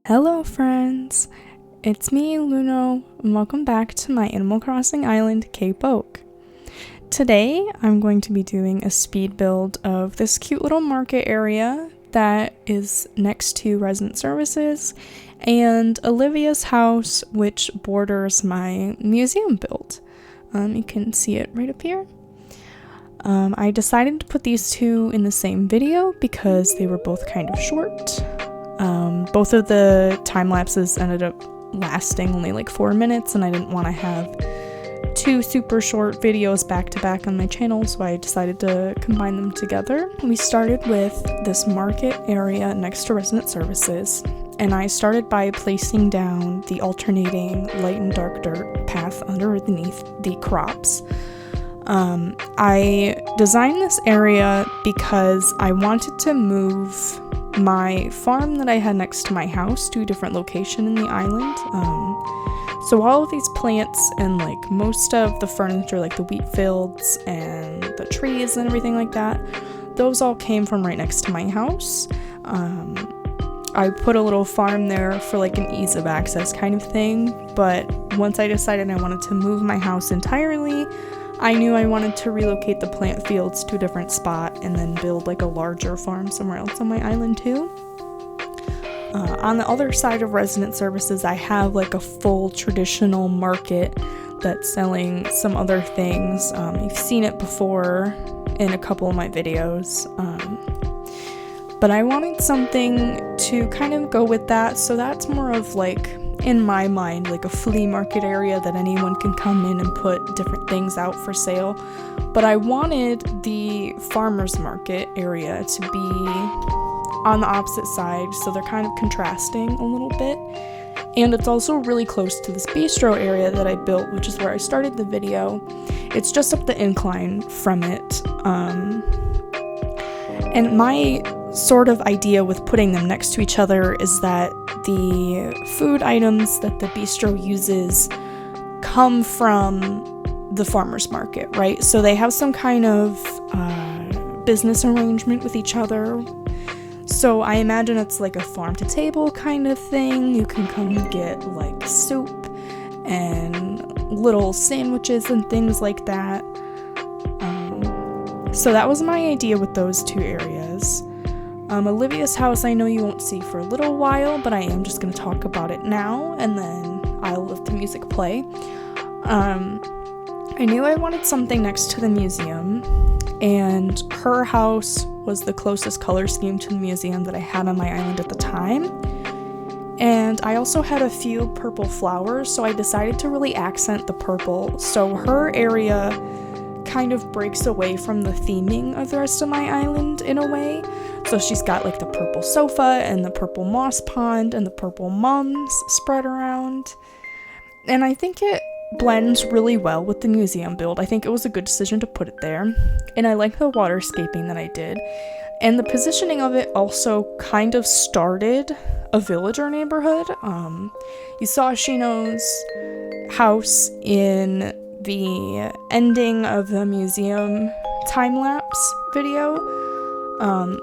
Hello friends, it's me Luno, and welcome back to my Animal Crossing Island Cape Oak. Today I'm going to be doing a speed build of this cute little market area that is next to resident services and Olivia's house, which borders my museum build. You can see it right up here. I decided to put these two in the same video because they were both kind of short. Both of the time lapses ended up lasting only like 4 minutes, and I didn't want to have two super short videos back to back on my channel, so I decided to combine them together. We started with this market area next to resident services, and I started by placing down the alternating light and dark dirt path underneath the crops. I designed this area because I wanted to move my farm that I had next to my house to a different location in the island. So all of these plants and like most of the furniture, like the wheat fields and the trees and everything like that, those all came from right next to my house. I put a little farm there for like an ease of access kind of thing, but once I decided I wanted to move my house entirely, I knew I wanted to relocate the plant fields to a different spot and then build like a larger farm somewhere else on my island too. On the other side of resident services, I have like a full traditional market that's selling some other things. You've seen it before in a couple of my videos. But I wanted something to kind of go with that, so that's more of like, in my mind, like a flea market area that anyone can come in and put different things out for sale. But I wanted the farmer's market area to be on the opposite side, so they're kind of contrasting a little bit. And it's also really close to this bistro area that I built, which is where I started the video. It's just up the incline from it. And my sort of idea with putting them next to each other is that the food items that the bistro uses come from the farmer's market, right? So they have some kind of business arrangement with each other. So I imagine it's like a farm to table kind of thing. You can come get like soup and little sandwiches and things like that. So that was my idea with those two areas. Olivia's house I know you won't see for a little while, but I am just going to talk about it now, and then I'll let the music play. I knew I wanted something next to the museum, and her house was the closest color scheme to the museum that I had on my island at the time. And I also had a few purple flowers, so I decided to really accent the purple. So her area kind of breaks away from the theming of the rest of my island in a way. So she's got like the purple sofa and the purple moss pond and the purple mums spread around. And I think it blends really well with the museum build. I think it was a good decision to put it there. And I like the waterscaping that I did. And the positioning of it also kind of started a villager neighborhood. You saw Shino's house in the ending of the museum time-lapse video.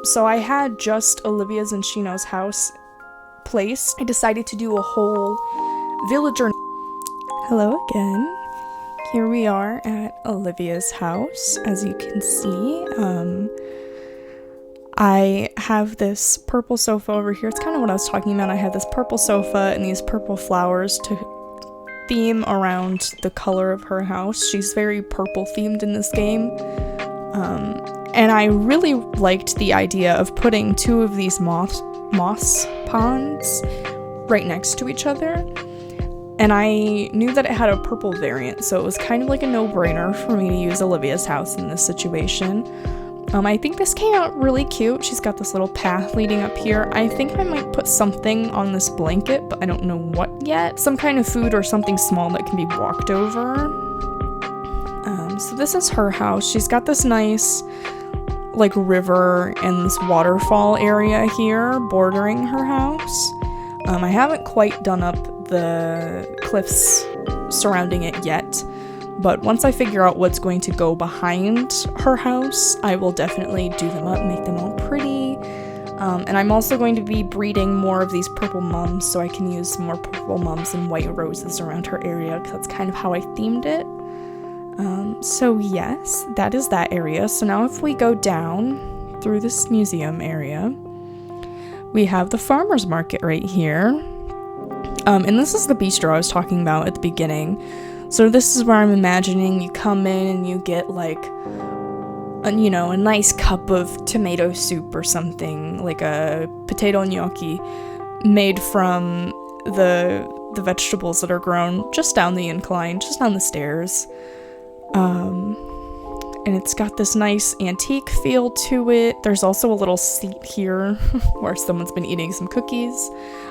So I had just Olivia's and Shino's house placed. I decided to do a whole villager. Hello again. Here we are at Olivia's house, as you can see. I have this purple sofa over here. It's kind of what I was talking about. I have this purple sofa and these purple flowers to theme around the color of her house. She's very purple themed in this game. And I really liked the idea of putting two of these moss ponds right next to each other. And I knew that it had a purple variant, so it was kind of like a no-brainer for me to use Olivia's house in this situation. I think this came out really cute. She's got this little path leading up here. I think I might put something on this blanket, but I don't know what yet. Some kind of food or something small that can be walked over. So this is her house. She's got this nice like river and this waterfall area here bordering her house. I haven't quite done up the cliffs surrounding it yet, but once I figure out what's going to go behind her house, I will definitely do them up, make them all pretty. And I'm also going to be breeding more of these purple mums, so I can use more purple mums and white roses around her area, because that's kind of how I themed it. So yes, that is that area. So now if we go down through this museum area, we have the farmer's market right here. And this is the bistro I was talking about at the beginning. So this is where I'm imagining you come in and you get like a nice cup of tomato soup or something, like a potato gnocchi made from the vegetables that are grown just down the incline, just down the stairs. And it's got this nice antique feel to it. There's also a little seat here where someone's been eating some cookies.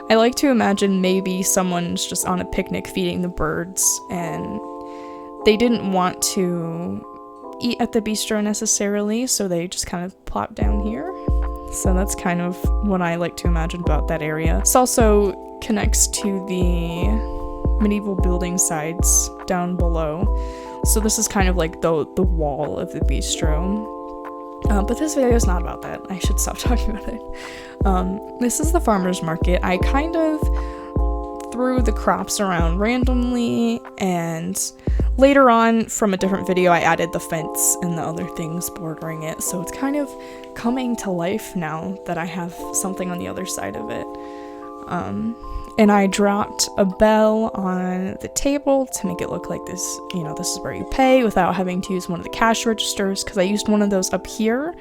I like to imagine maybe someone's just on a picnic feeding the birds, and they didn't want to eat at the bistro necessarily, so they just kind of plop down here. So that's kind of what I like to imagine about that area. This also connects to the medieval building sides down below. So this is kind of like the wall of the bistro. But this video is not about that. I should stop talking about it. This is the farmer's market. I kind of threw the crops around randomly, and later on from a different video I added the fence and the other things bordering it. So it's kind of coming to life now that I have something on the other side of it. And I dropped a bell on the table to make it look like this, this is where you pay without having to use one of the cash registers, because I used one of those up here.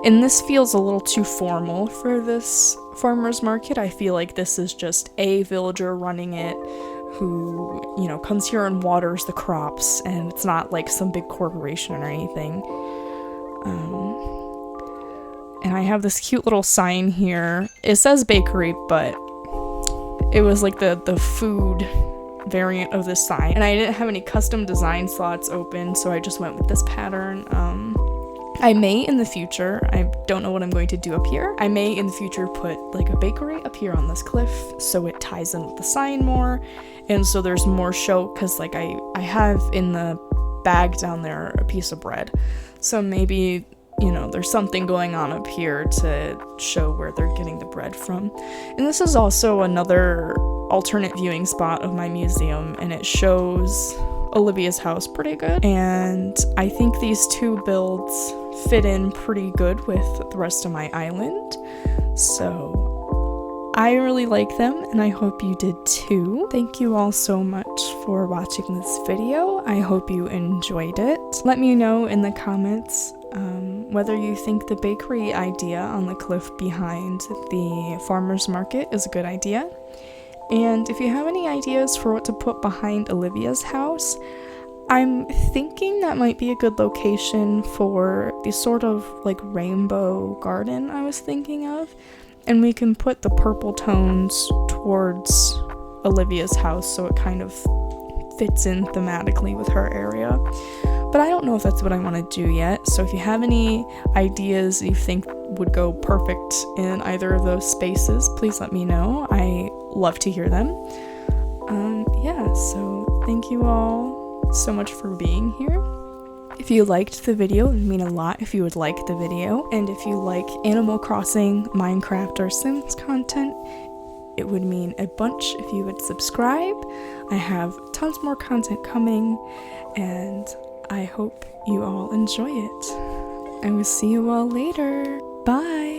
And this feels a little too formal for this farmer's market. I feel like this is just a villager running it who, comes here and waters the crops, and it's not like some big corporation or anything. And I have this cute little sign here. It says bakery, but it was like the food variant of this sign, and I didn't have any custom design slots open, so I just went with this pattern. I may in the future, I don't know what I'm going to do up here, I may in the future put like a bakery up here on this cliff so it ties in with the sign more, and so there's more show, because like I have in the bag down there a piece of bread, so maybe there's something going on up here to show where they're getting the bread from. And this is also another alternate viewing spot of my museum, and it shows Olivia's house pretty good. And I think these two builds fit in pretty good with the rest of my island. So I really like them, and I hope you did too. Thank you all so much for watching this video. I hope you enjoyed it. Let me know in the comments whether you think the bakery idea on the cliff behind the farmer's market is a good idea. And if you have any ideas for what to put behind Olivia's house, I'm thinking that might be a good location for the sort of like rainbow garden I was thinking of. And we can put the purple tones towards Olivia's house so it kind of fits in thematically with her area. But I don't know if that's what I want to do yet, so if you have any ideas you think would go perfect in either of those spaces, please let me know. I love to hear them. Yeah, so thank you all so much for being here. If you liked the video, it would mean a lot if you would like the video, and if you like Animal Crossing, Minecraft, or Sims content, it would mean a bunch if you would subscribe. I have tons more content coming, and I hope you all enjoy it. I will see you all later.